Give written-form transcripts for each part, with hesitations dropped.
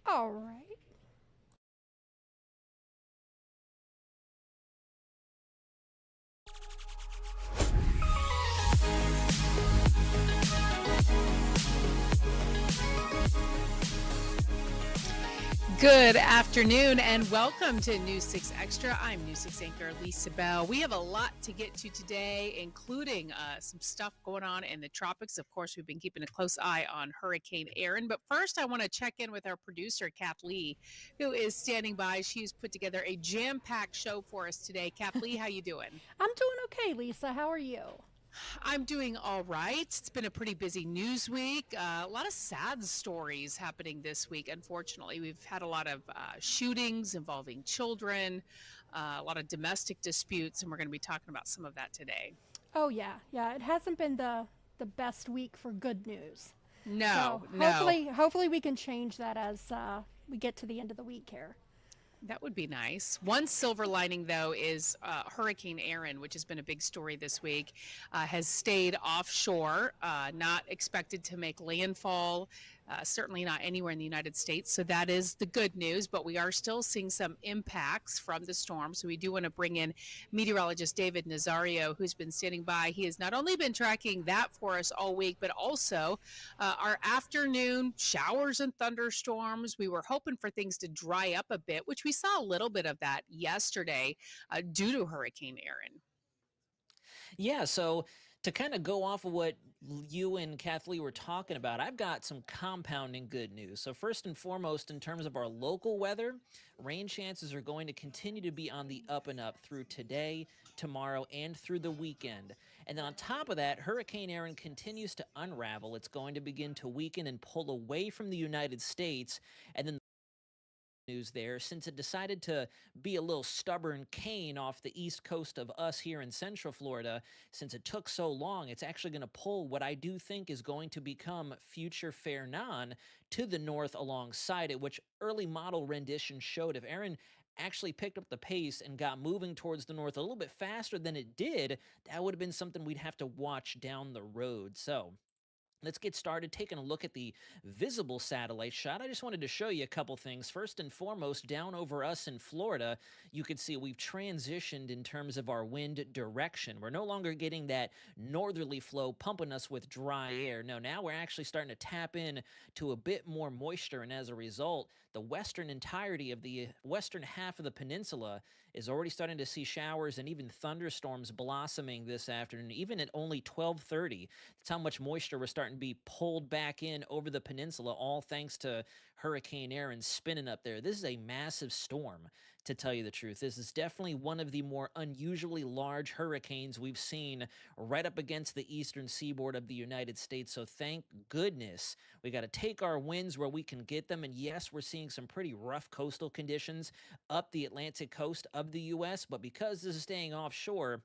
All right. Good afternoon and welcome to News 6 Extra. I'm News 6 anchor Lisa Bell. We have a lot to get to today, including some stuff going on in the tropics. Of course, we've been keeping a close eye on Hurricane Erin. But first, I want to check in with our producer, Kath Lee, who is standing by. She's put together a jam-packed show for us today. Kath Lee, how you doing? I'm doing okay, Lisa. How are you? I'm doing all right. It's been a pretty busy news week. A lot of sad stories happening this week. Unfortunately, we've had a lot of shootings involving children, a lot of domestic disputes, and we're going to be talking about some of that today. Oh yeah. It hasn't been the best week for good news. No, So no. hopefully we can change that as we get to the end of the week here. That would be nice. One silver lining, though, is Hurricane Erin, which has been a big story this week, has stayed offshore, not expected to make landfall, certainly not anywhere in the United States. So that is the good news, but we are still seeing some impacts from the storm. So we do want to bring in meteorologist David Nazario, who's been standing by. He has not only been tracking that for us all week, but also our afternoon showers and thunderstorms. We were hoping for things to dry up a bit, which we saw a little bit of that yesterday due to Hurricane Erin. Yeah, so to kind of go off of what you and Kathleen were talking about, I've got some compounding good news. So, first and foremost, in terms of our local weather, rain chances are going to continue to be on the up and up through today, tomorrow, and through the weekend. And then on top of that, Hurricane Erin continues to unravel. It's going to begin to weaken and pull away from the United States. And then news there, since it decided to be a little stubborn cane off the east coast of us here in Central Florida. Since it took so long, it's actually going to pull what I do think is going to become future fair non to the north alongside it, which early model rendition showed if Aaron actually picked up the pace and got moving towards the north a little bit faster than it did, that would have been something we'd have to watch down the road. So let's get started taking a look at the visible satellite shot. I just wanted to show you a couple things. First and foremost, down over us in Florida, you can see we've transitioned in terms of our wind direction. We're no longer getting that northerly flow pumping us with dry air. No, now we're actually starting to tap in to a bit more moisture, and as a result, the western entirety of the western half of the peninsula is already starting to see showers and even thunderstorms blossoming this afternoon, even at only 12:30. That's how much moisture we're starting to be pulled back in over the peninsula, all thanks to Hurricane Erin spinning up there. This is a massive storm, to tell you the truth. This is definitely one of the more unusually large hurricanes we've seen right up against the eastern seaboard of the United States. So thank goodness we got to take our winds where we can get them. And yes, we're seeing some pretty rough coastal conditions up the Atlantic coast of the U.S., but because this is staying offshore,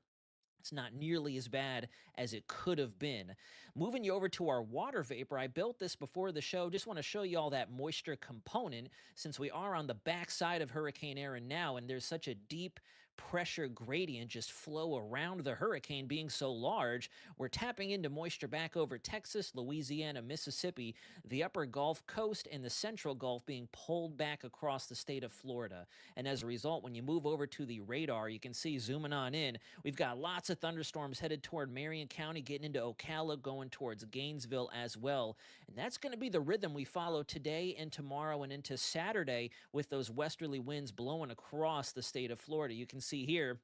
it's not nearly as bad as it could have been. Moving you over to our water vapor, I built this before the show. Just want to show you all that moisture component since we are on the backside of Hurricane Erin now, and there's such a deep pressure gradient just flow around the hurricane being so large. We're tapping into moisture back over Texas, Louisiana, Mississippi, the upper Gulf Coast, and the central Gulf being pulled back across the state of Florida. And as a result, when you move over to the radar, you can see zooming on in, we've got lots of thunderstorms headed toward Marion County, getting into Ocala, going towards Gainesville as well. And that's going to be the rhythm we follow today and tomorrow and into Saturday with those westerly winds blowing across the state of Florida. You can see here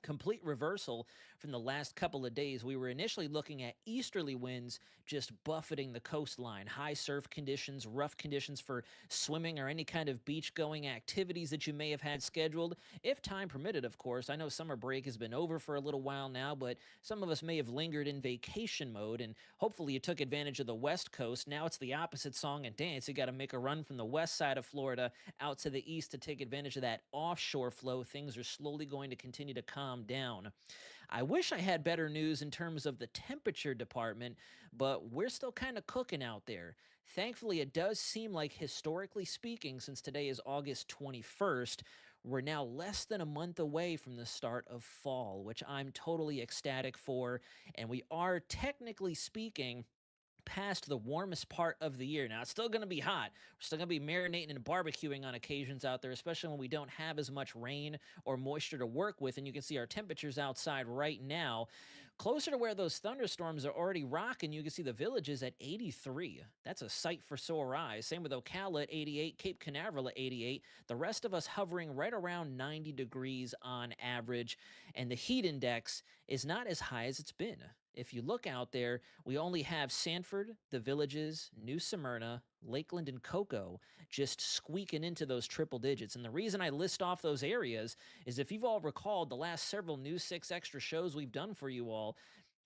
complete reversal from the last couple of days. We were initially looking at easterly winds just buffeting the coastline, high surf conditions, rough conditions for swimming or any kind of beach going activities that you may have had scheduled, if time permitted, of course. I know summer break has been over for a little while now, but some of us may have lingered in vacation mode, and hopefully you took advantage of the West Coast. Now it's the opposite song and dance. You got to make a run from the west side of Florida out to the east to take advantage of that offshore flow. Things are slowly going to continue to calm down. I wish I had better news in terms of the temperature department, but we're still kind of cooking out there. Thankfully, it does seem like, historically speaking, since today is August 21st, we're now less than a month away from the start of fall, which I'm totally ecstatic for. And we are, technically speaking, past the warmest part of the year. Now, it's still going to be hot. We're still going to be marinating and barbecuing on occasions out there, especially when we don't have as much rain or moisture to work with. And you can see our temperatures outside right now, closer to where those thunderstorms are already rocking. You can see the Villages at 83. That's a sight for sore eyes. Same with Ocala at 88, Cape Canaveral at 88. The rest of us hovering right around 90 degrees on average. And the heat index is not as high as it's been. If you look out there, we only have Sanford, the Villages, New Smyrna, Lakeland, and Cocoa just squeaking into those triple digits. And the reason I list off those areas is if you've all recalled the last several News 6 extra shows we've done for you all,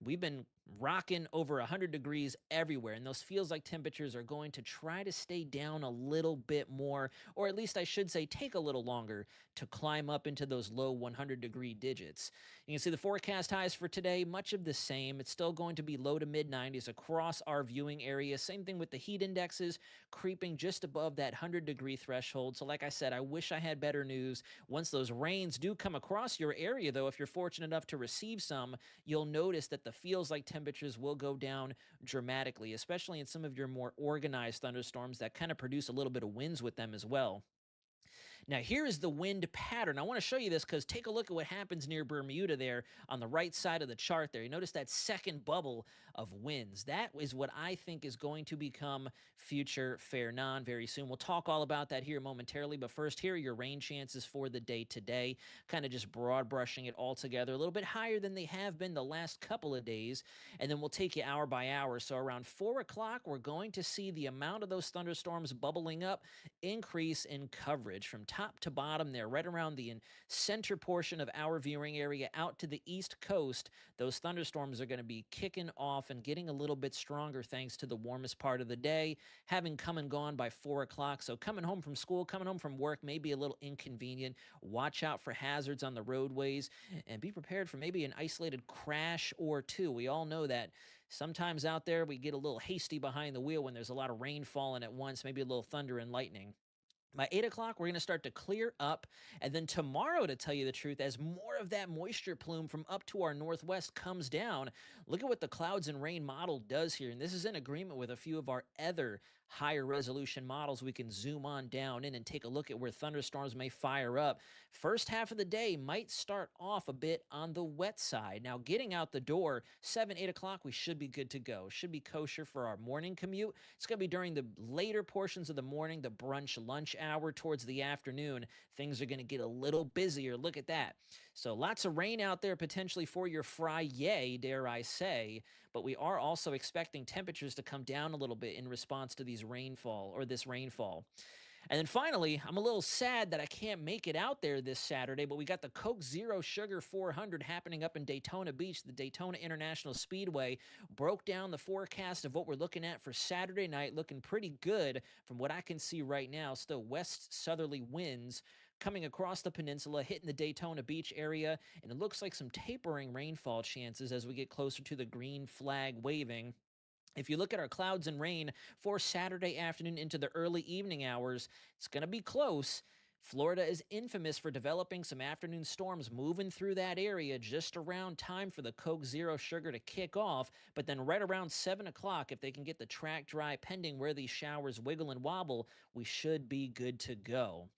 we've been rocking over 100 degrees everywhere, and those feels like temperatures are going to try to stay down a little bit more, or at least I should say take a little longer to climb up into those low 100 degree digits. You can see the forecast highs for today, much of the same. It's still going to be low to mid 90s across our viewing area. Same thing with the heat indexes creeping just above that 100 degree threshold. So like I said, I wish I had better news. Once those rains do come across your area, though, if you're fortunate enough to receive some, you'll notice that the feels like temperatures will go down dramatically, especially in some of your more organized thunderstorms that kind of produce a little bit of winds with them as well. Now, here is the wind pattern. I want to show you this because take a look at what happens near Bermuda there on the right side of the chart there. You notice that second bubble of winds. That is what I think is going to become future fair non very soon. We'll talk all about that here momentarily, but first, here are your rain chances for the day today. Kind of just broad brushing it all together, a little bit higher than they have been the last couple of days, and then we'll take you hour by hour. So around 4 o'clock, we're going to see the amount of those thunderstorms bubbling up increase in coverage from top to bottom there, right around the center portion of our viewing area out to the east coast. Those thunderstorms are going to be kicking off and getting a little bit stronger thanks to the warmest part of the day, having come and gone by 4 o'clock. So coming home from school, coming home from work may be a little inconvenient. Watch out for hazards on the roadways and be prepared for maybe an isolated crash or two. We all know that sometimes out there we get a little hasty behind the wheel when there's a lot of rain falling at once, maybe a little thunder and lightning. By 8 o'clock, we're going to start to clear up. And then tomorrow, to tell you the truth, as more of that moisture plume from up to our northwest comes down, look at what the clouds and rain model does here. And this is in agreement with a few of our other higher resolution models. We can zoom on down in and take a look at where thunderstorms may fire up. First half of the day might start off a bit on the wet side. Now, getting out the door, 7, 8 o'clock, we should be good to go. Should be kosher for our morning commute. It's going to be during the later portions of the morning, the brunch, lunch hour towards the afternoon. Things are going to get a little busier. Look at that. So lots of rain out there potentially for your Friday, dare I say, but we are also expecting temperatures to come down a little bit in response to this rainfall. And then finally, I'm a little sad that I can't make it out there this Saturday, but we got the Coke Zero Sugar 400 happening up in Daytona Beach. The Daytona International Speedway broke down the forecast of what we're looking at for Saturday night, looking pretty good from what I can see right now. Still west southerly winds coming across the peninsula, hitting the Daytona Beach area, and it looks like some tapering rainfall chances as we get closer to the green flag waving. If you look at our clouds and rain for Saturday afternoon into the early evening hours, it's going to be close. Florida is infamous for developing some afternoon storms moving through that area just around time for the Coke Zero Sugar to kick off. But then right around 7 o'clock, if they can get the track dry pending where these showers wiggle and wobble, we should be good to go.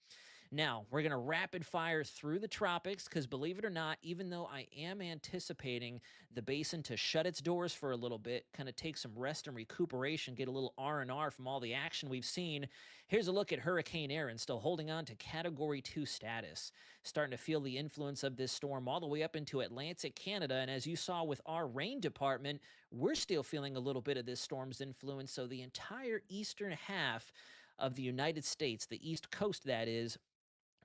Now, we're going to rapid fire through the tropics because believe it or not, even though I am anticipating the basin to shut its doors for a little bit, kind of take some rest and recuperation, get a little R&R from all the action we've seen, here's a look at Hurricane Erin still holding on to Category 2 status. Starting to feel the influence of this storm all the way up into Atlantic Canada, and as you saw with our rain department, we're still feeling a little bit of this storm's influence, so the entire eastern half of the United States, the East Coast that is,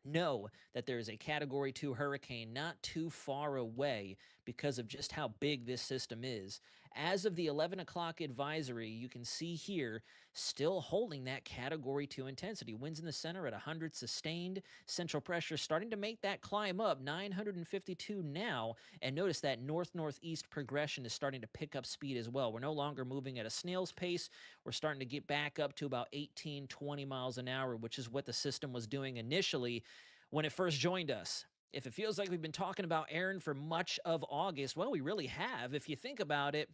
know that there is a Category 2 hurricane not too far away because of just how big this system is. As of the 11 o'clock advisory, you can see here still holding that Category 2 intensity. Winds in the center at 100 sustained. Central pressure starting to make that climb up, 952 now. And notice that north-northeast progression is starting to pick up speed as well. We're no longer moving at a snail's pace. We're starting to get back up to about 18, 20 miles an hour, which is what the system was doing initially when it first joined us. If it feels like we've been talking about Erin for much of August, well, we really have. If you think about it,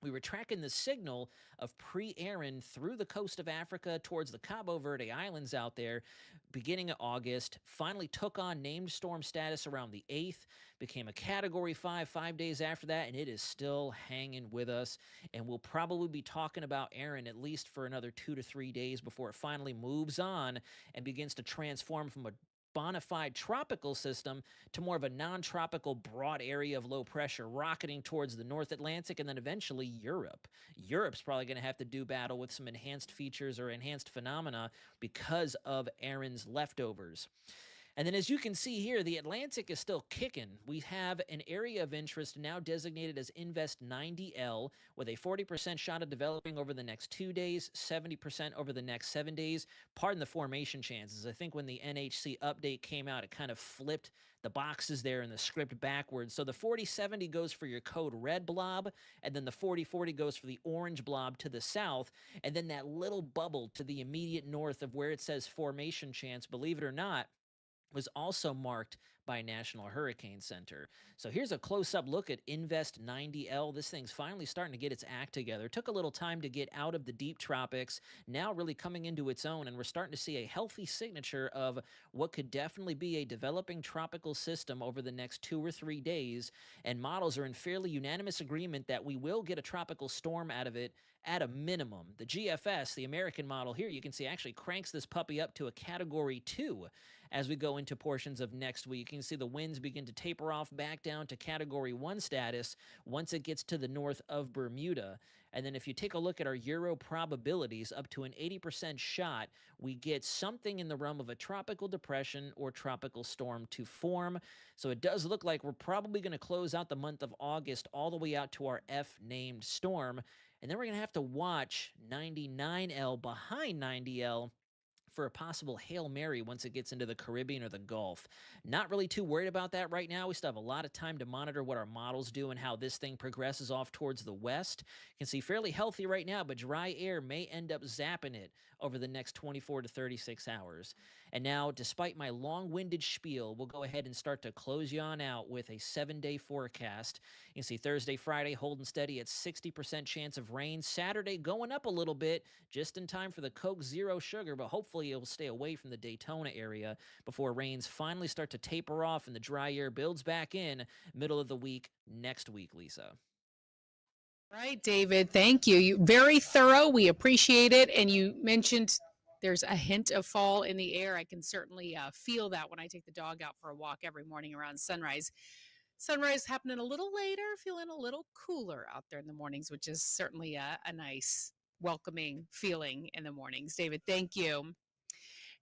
we were tracking the signal of pre-Aaron through the coast of Africa towards the Cabo Verde Islands out there, beginning of August, finally took on named storm status around the 8th, became a Category 5 5 days after that, and it is still hanging with us. And we'll probably be talking about Aaron at least for another 2 to 3 days before it finally moves on and begins to transform from a bona fide tropical system to more of a non-tropical broad area of low pressure rocketing towards the North Atlantic and then eventually Europe. Europe's probably going to have to do battle with some enhanced features or enhanced phenomena because of Aaron's leftovers. And then as you can see here, the Atlantic is still kicking. We have an area of interest now designated as Invest 90L with a 40% shot of developing over the next 2 days, 70% over the next 7 days. Pardon the formation chances. I think when the NHC update came out, it kind of flipped the boxes there in the script backwards. So the 4070 goes for your code red blob, and then the 4040 goes for the orange blob to the south, and then that little bubble to the immediate north of where it says formation chance, believe it or not, was also marked by National Hurricane Center. So here's a close-up look at Invest 90L. This thing's finally starting to get its act together. It took a little time to get out of the deep tropics, now really coming into its own, and we're starting to see a healthy signature of what could definitely be a developing tropical system over the next 2 or 3 days, and models are in fairly unanimous agreement that we will get a tropical storm out of it at a minimum. The GFS, the American model here, you can see actually cranks this puppy up to a Category 2 as we go into portions of next week. You can see the winds begin to taper off back down to Category 1 status once it gets to the north of Bermuda. And then if you take a look at our Euro probabilities, up to an 80% shot, we get something in the realm of a tropical depression or tropical storm to form. So it does look like we're probably going to close out the month of August all the way out to our F-named storm. And then we're going to have to watch 99L behind 90L for a possible Hail Mary once it gets into the Caribbean or the Gulf. Not really too worried about that right now. We still have a lot of time to monitor what our models do and how this thing progresses off towards the west. You can see fairly healthy right now, but dry air may end up zapping it over the next 24 to 36 hours. And now, despite my long-winded spiel, we'll go ahead and start to close you on out with a 7-day forecast. You can see Thursday, Friday holding steady at 60% chance of rain. Saturday going up a little bit, just in time for the Coke Zero Sugar, but hopefully it'll stay away from the Daytona area before rains finally start to taper off and the dry air builds back in middle of the week next week, Lisa. Right, David. Thank you. You very thorough. We appreciate it. And you mentioned there's a hint of fall in the air. I can certainly feel that when I take the dog out for a walk every morning around sunrise. Sunrise happening a little later, feeling a little cooler out there in the mornings, which is certainly a nice, welcoming feeling in the mornings. David, thank you.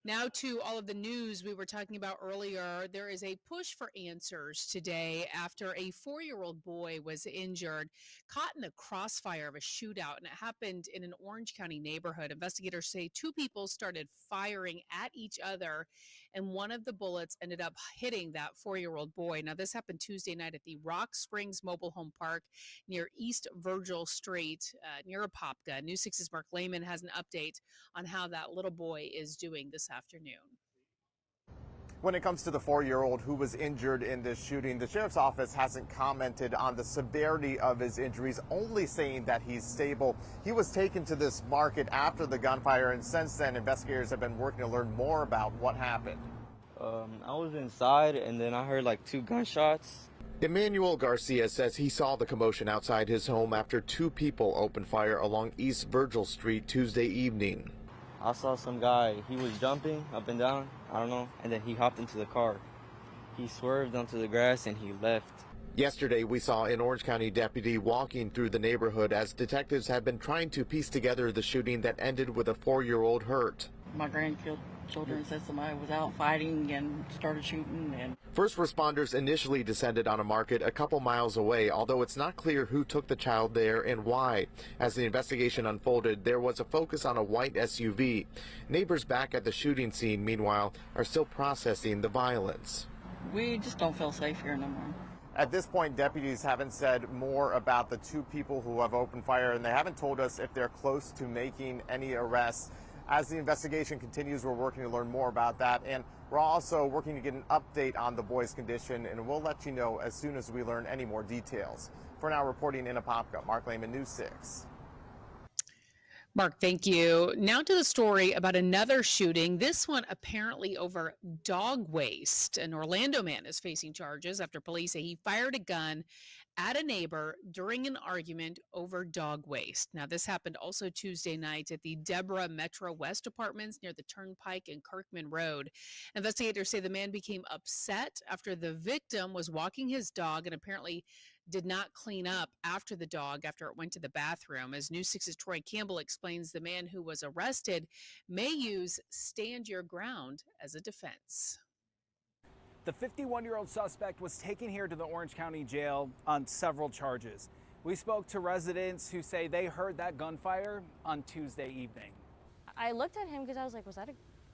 Now to all of the news we were talking about earlier. There is a push for answers today after a 4-year-old boy was injured, caught in the crossfire of a shootout, and it happened in an Orange County neighborhood. Investigators say 2 people started firing at each other, and one of the bullets ended up hitting that 4-year-old boy. Now, this happened Tuesday night at the Rock Springs Mobile Home Park near East Virgil Street, near Apopka. News 6's Mark Lehman has an update on how that little boy is doing this afternoon. When it comes to the 4-year-old who was injured in this shooting, the sheriff's office hasn't commented on the severity of his injuries, only saying that he's stable. He was taken to this market after the gunfire, and since then, investigators have been working to learn more about what happened. I was inside, and then I heard like 2 gunshots. Emmanuel Garcia says he saw the commotion outside his home after 2 people opened fire along East Virgil Street Tuesday evening. I saw some guy, he was jumping up and down, I don't know, and then he hopped into the car. He swerved onto the grass and he left. Yesterday, we saw an Orange County deputy walking through the neighborhood as detectives have been trying to piece together the shooting that ended with a 4-year-old hurt. My grandchildren said somebody was out fighting and started shooting. And first responders initially descended on a market a couple miles away, although it's not clear who took the child there and why. As the investigation unfolded, there was a focus on a white SUV. Neighbors back at the shooting scene, meanwhile, are still processing the violence. we just don't feel safe here no more. At this point, deputies haven't said more about the 2 people who have opened fire, and they haven't told us if they're close to making any arrests. As the investigation continues, we're working to learn more about that, and we're also working to get an update on the boy's condition, and we'll let you know as soon as we learn any more details. For now, reporting in Apopka, Mark Lehman, News 6. Mark, thank you. Now to the story about another shooting, this one apparently over dog waste. An Orlando man is facing charges after police say he fired a gun at a neighbor during an argument over dog waste. Now, this happened also Tuesday night at the Deborah Metro West Apartments near the Turnpike and Kirkman Road. Investigators say the man became upset after the victim was walking his dog and apparently did not clean up after the dog after it went to the bathroom. As News 6's Troy Campbell explains, the man who was arrested may use stand your ground as a defense. The 51-year-old suspect was taken here to the Orange County Jail on several charges. We spoke to residents who say they heard that gunfire on Tuesday evening. I looked at him because I was like, was that a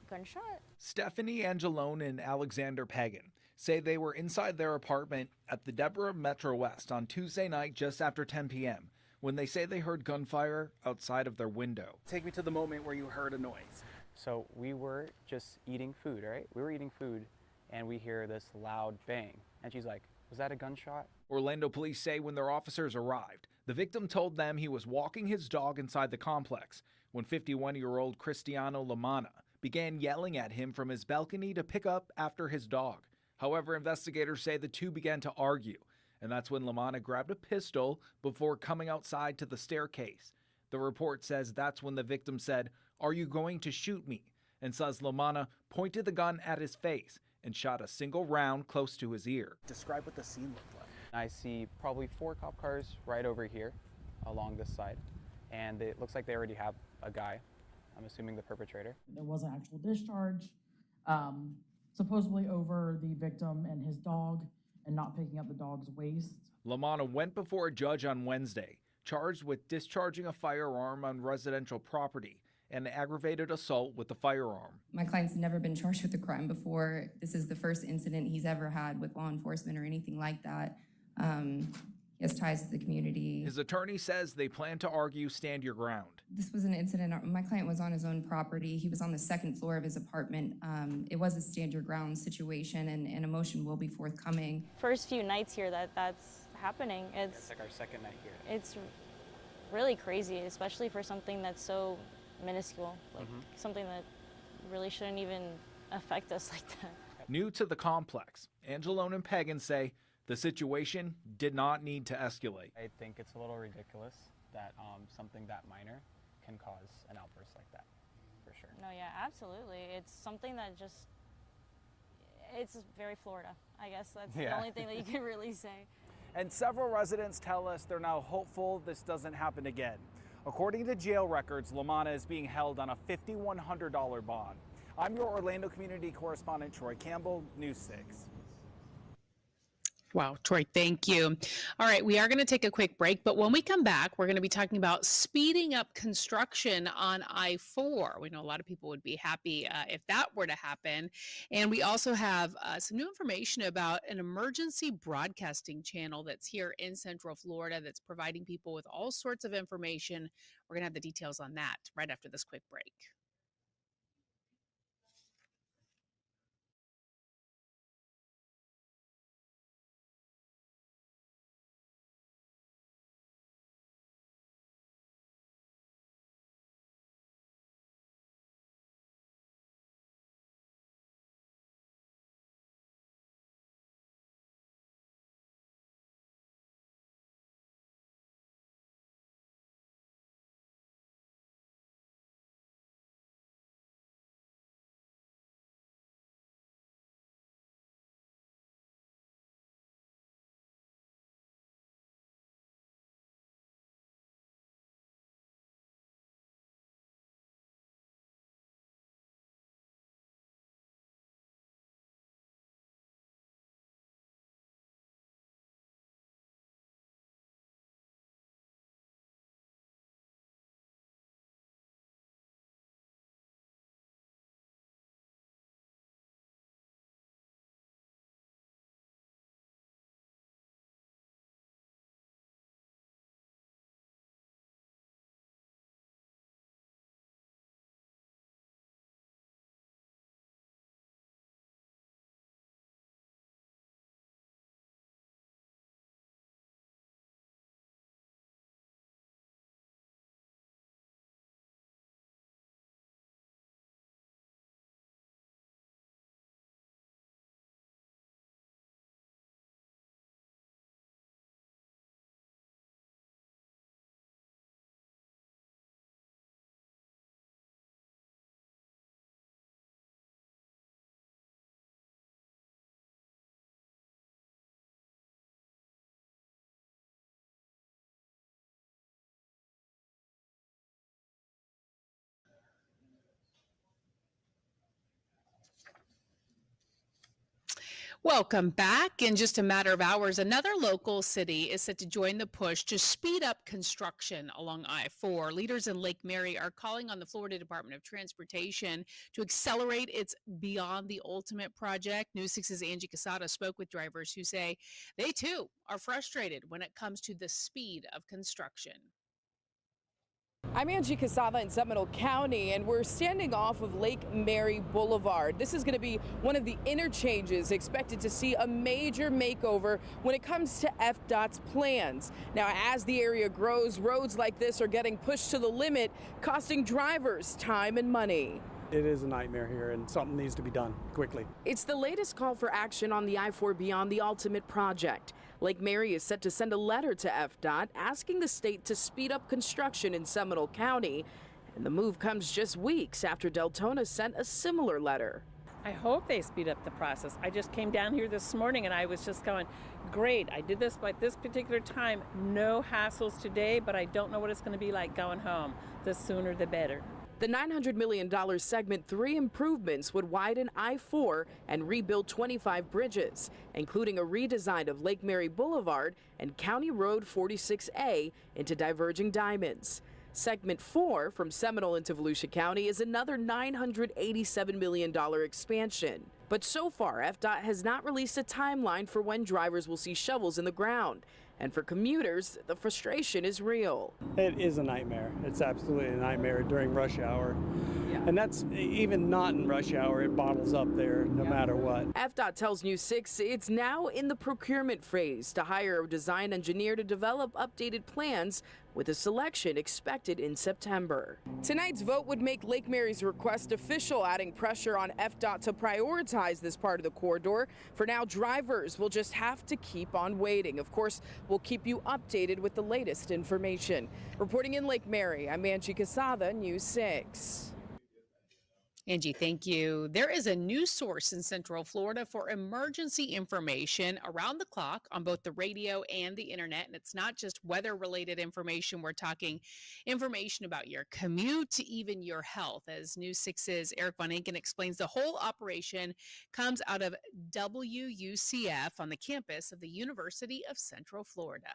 gunshot? Stephanie Angelone and Alexander Pagan say they were inside their apartment at the Deborah Metro West on Tuesday night just after 10 p.m. when they say they heard gunfire outside of their window. Take me to the moment where you heard a noise. So we were just eating food, right? We were eating food and we hear this loud bang. And she's like, was that a gunshot? Orlando police say when their officers arrived, the victim told them he was walking his dog inside the complex when 51-year-old Cristiano Lamana began yelling at him from his balcony to pick up after his dog. However, investigators say the two began to argue, and that's when Lamana grabbed a pistol before coming outside to the staircase. The report says that's when the victim said, "Are you going to shoot me?" and says Lamana pointed the gun at his face and shot a single round close to his ear. Describe what the scene looked like. I see probably 4 cop cars right over here along this side. And it looks like they already have a guy, I'm assuming the perpetrator. There was an actual discharge, supposedly over the victim and his dog and not picking up the dog's waste. Lamana went before a judge on Wednesday, charged with discharging a firearm on residential property and aggravated assault with the firearm. My client's never been charged with a crime before. This is the first incident he's ever had with law enforcement or anything like that. He has ties to the community. His attorney says they plan to argue stand your ground. This was an incident, my client was on his own property. He was on the second floor of his apartment. It was a stand your ground situation and a motion will be forthcoming. First few nights here that's happening. It's like our second night here. It's really crazy, especially for something that's so minuscule, like something that really shouldn't even affect us like that. New to the complex, Angelone and Pagan say the situation did not need to escalate. I think it's a little ridiculous that something that minor can cause an outburst like that, for sure. No, yeah, absolutely. It's something that it's very Florida. I guess that's the only thing that you can really say. And several residents tell us they're now hopeful this doesn't happen again. According to jail records, Lamana is being held on a $5,100 bond. I'm your Orlando community correspondent, Troy Campbell, News 6. Wow, Troy, thank you. All right, we are going to take a quick break, but when we come back, we're going to be talking about speeding up construction on I-4. We know a lot of people would be happy if that were to happen. And we also have some new information about an emergency broadcasting channel that's here in Central Florida that's providing people with all sorts of information. We're going to have the details on that right after this quick break. Welcome back. In just a matter of hours, another local city is set to join the push to speed up construction along I-4. Leaders in Lake Mary are calling on the Florida Department of Transportation to accelerate its Beyond the Ultimate project. News 6's Angie Casada spoke with drivers who say they too are frustrated when it comes to the speed of construction. I'm Angie Casada in Seminole County, and we're standing off of Lake Mary Boulevard. This is going to be one of the interchanges expected to see a major makeover when it comes to FDOT's plans. Now, as the area grows, roads like this are getting pushed to the limit, costing drivers time and money. It is a nightmare here, and something needs to be done quickly. It's the latest call for action on the I-4 Beyond the Ultimate project. Lake Mary is set to send a letter to FDOT asking the state to speed up construction in Seminole County. And the move comes just weeks after Deltona sent a similar letter. I hope they speed up the process. I just came down here this morning and I was just going, great, I did this by this particular time. No hassles today, but I don't know what it's going to be like going home. The sooner the better. The $900 million Segment 3 improvements would widen I-4 and rebuild 25 bridges, including a redesign of Lake Mary Boulevard and County Road 46A into diverging diamonds. Segment 4 from Seminole into Volusia County is another $987 million expansion. But so far, FDOT has not released a timeline for when drivers will see shovels in the ground. And for commuters, the frustration is real. It is a nightmare. It's absolutely a nightmare during rush hour. And that's even not in rush hour, it bottles up there no matter what. FDOT tells News 6 it's now in the procurement phase to hire a design engineer to develop updated plans, with a selection expected in September. Tonight's vote would make Lake Mary's request official, adding pressure on FDOT to prioritize this part of the corridor. For now, drivers will just have to keep on waiting. Of course, we'll keep you updated with the latest information. Reporting in Lake Mary, I'm Angie Casada, News 6. Angie, thank you. There is a news source in Central Florida for emergency information around the clock on both the radio and the internet. And it's not just weather-related information. We're talking information about your commute, even your health. As News 6's Eric Von Inken explains, the whole operation comes out of WUCF on the campus of the University of Central Florida.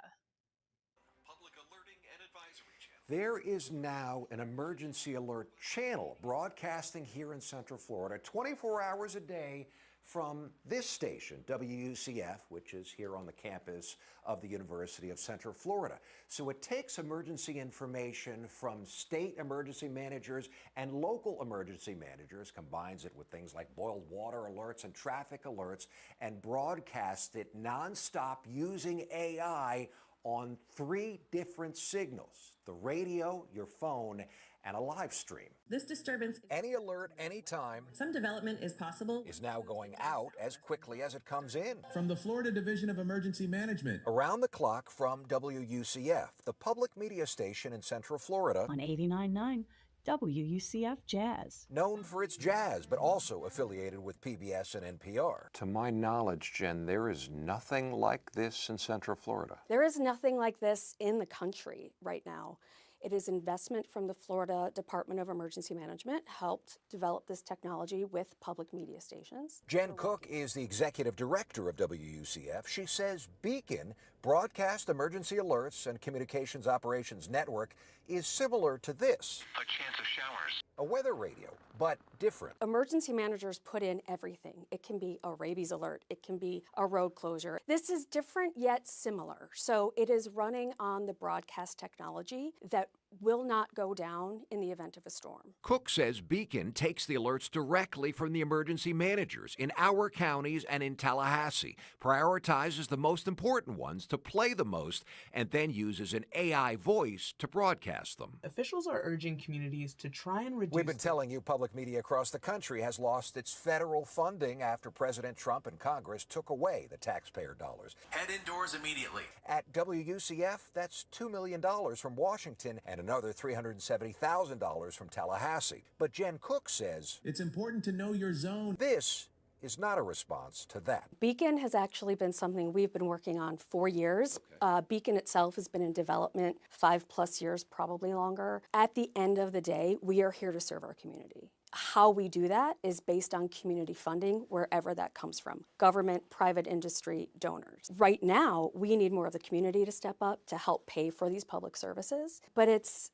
There is now an emergency alert channel broadcasting here in Central Florida 24 hours a day from this station, WUCF, which is here on the campus of the University of Central Florida. So it takes emergency information from state emergency managers and local emergency managers, combines it with things like boiled water alerts and traffic alerts, and broadcasts it nonstop using AI on 3 different signals: the radio, your phone, and a live stream. This disturbance, Any alert, anytime, some development is possible, is now going out as quickly as it comes in. From the Florida Division of Emergency Management. Around the clock from WUCF, the public media station in Central Florida. On 89.9 WUCF Jazz. Known for its jazz, but also affiliated with PBS and NPR. To my knowledge, Jen, there is nothing like this in Central Florida. There is nothing like this in the country right now. It is investment from the Florida Department of Emergency Management, helped develop this technology with public media stations. Jen Cook is the executive director of WUCF. She says Beacon, Broadcast Emergency Alerts and Communications Operations Network, is similar to this. A chance of showers. A weather radio, but different. Emergency managers put in everything. It can be a rabies alert. It can be a road closure. This is different yet similar. So it is running on the broadcast technology that will not go down in the event of a storm. Cook says Beacon takes the alerts directly from the emergency managers in our counties and in Tallahassee, prioritizes the most important ones to play the most, and then uses an AI voice to broadcast them. Officials are urging communities to try and reduce... We've been telling you public media across the country has lost its federal funding after President Trump and Congress took away the taxpayer dollars. Head indoors immediately. At WUCF, that's $2 million from Washington and another $370,000 from Tallahassee. But Jen Cook says... It's important to know your zone. This is not a response to that. Beacon has actually been something we've been working on for years. Okay. Beacon itself has been in development 5+ years, probably longer. At the end of the day, we are here to serve our community. How we do that is based on community funding, wherever that comes from, government, private industry, donors. Right now, we need more of the community to step up to help pay for these public services, but it's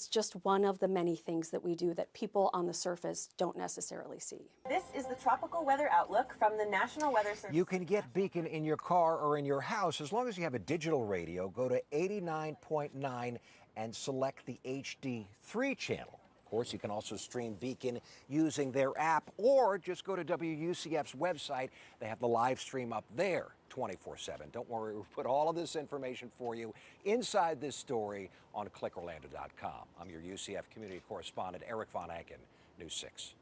just one of the many things that we do that people on the surface don't necessarily see. This is the tropical weather outlook from the National Weather Service. You can get Beacon in your car or in your house as long as you have a digital radio. Go to 89.9 and select the HD3 channel. Of course, you can also stream Beacon using their app, or just go to WUCF's website. They have the live stream up there 24/7. Don't worry, we'll put all of this information for you inside this story on clickorlando.com. I'm your UCF community correspondent, Eric Von Anken, News 6.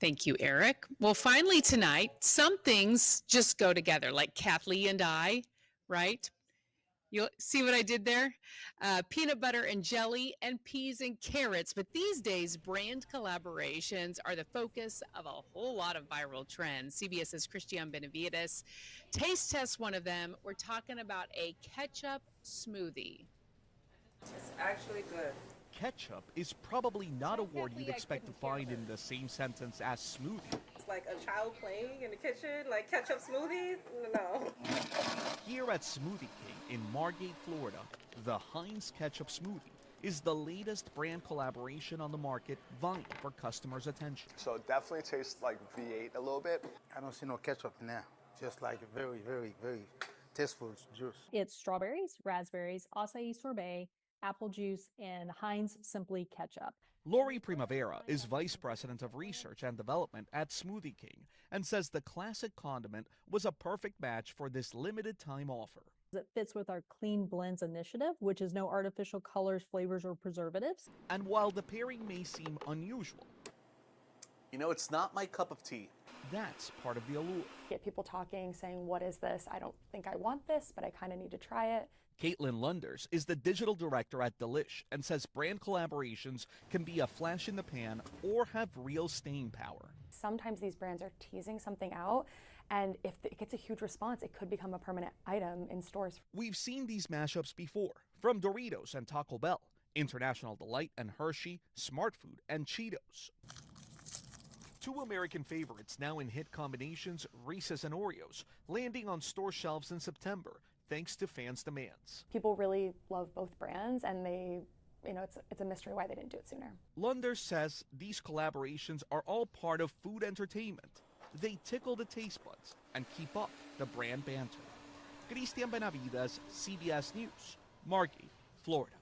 Thank you, Eric. Well, finally tonight, some things just go together, like Kathleen and I, right? You'll see what I did there? Peanut butter and jelly and peas and carrots. But these days, brand collaborations are the focus of a whole lot of viral trends. CBS's Christian Benavides taste test one of them. We're talking about a ketchup smoothie. It's actually good. Ketchup is probably not a word you'd expect to find in the same sentence as smoothie. It's like a child playing in the kitchen, like ketchup smoothies? No. Here at Smoothie King in Margate, Florida, the Heinz Ketchup Smoothie is the latest brand collaboration on the market, vying for customers' attention. So it definitely tastes like V8 a little bit. I don't see no ketchup in there. Just like a very, very, very tasteful juice. It's strawberries, raspberries, acai sorbet, apple juice, and Heinz Simply Ketchup. Lori Primavera is Vice President of Research and Development at Smoothie King and says the classic condiment was a perfect match for this limited time offer. It fits with our Clean Blends initiative, which is no artificial colors, flavors, or preservatives. And while the pairing may seem unusual, you know, it's not my cup of tea. That's part of the allure. Get people talking, saying, what is this? I don't think I want this, but I kind of need to try it. Caitlin Lunders is the digital director at Delish and says brand collaborations can be a flash in the pan or have real staying power. Sometimes these brands are teasing something out, and if it gets a huge response, it could become a permanent item in stores. We've seen these mashups before, from Doritos and Taco Bell, International Delight and Hershey, Smart Food and Cheetos. Two American favorites now in hit combinations, Reese's and Oreos, landing on store shelves in September, thanks to fans' demands. People really love both brands, and it's a mystery why they didn't do it sooner. Lunders says these collaborations are all part of food entertainment. They tickle the taste buds and keep up the brand banter. Christian Benavides, CBS News, Margate, Florida.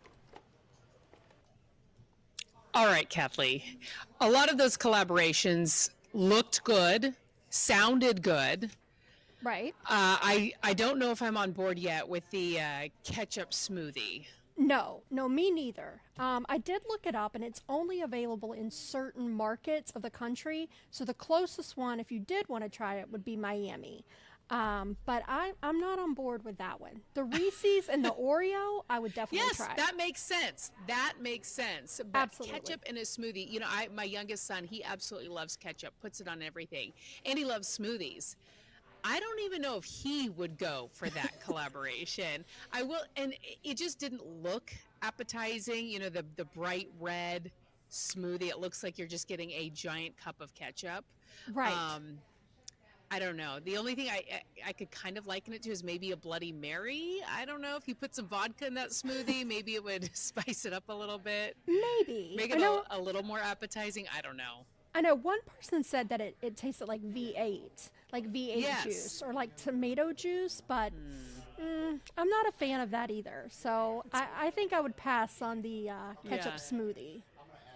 All right, Kathleen. A lot of those collaborations looked good, sounded good. Right. I don't know if I'm on board yet with the ketchup smoothie. No, me neither. I did look it up, and it's only available in certain markets of the country. So the closest one, if you did want to try it, would be Miami. But I'm not on board with that one. The Reese's and the Oreo, I would definitely try. Yes, that makes sense. That makes sense. But Absolutely. Ketchup in a smoothie, my youngest son, he absolutely loves ketchup, puts it on everything, and he loves smoothies. I don't even know if he would go for that collaboration. I will, and it just didn't look appetizing. The bright red smoothie. It looks like you're just getting a giant cup of ketchup. Right. I don't know. The only thing I could kind of liken it to is maybe a Bloody Mary. I don't know if you put some vodka in that smoothie, maybe it would spice it up a little bit. Maybe. Make it a little more appetizing. I don't know. I know one person said that it tasted like V8, like V8 juice or like tomato juice, but I'm not a fan of that either. So I think I would pass on the ketchup smoothie.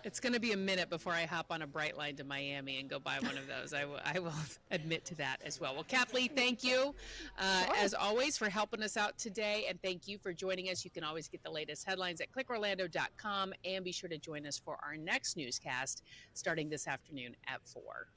It's going to be a minute before I hop on a Bright Line to Miami and go buy one of those. I will admit to that as well. Well, Kathleen, thank you, as always, for helping us out today. And thank you for joining us. You can always get the latest headlines at clickorlando.com. And be sure to join us for our next newscast starting this afternoon at 4.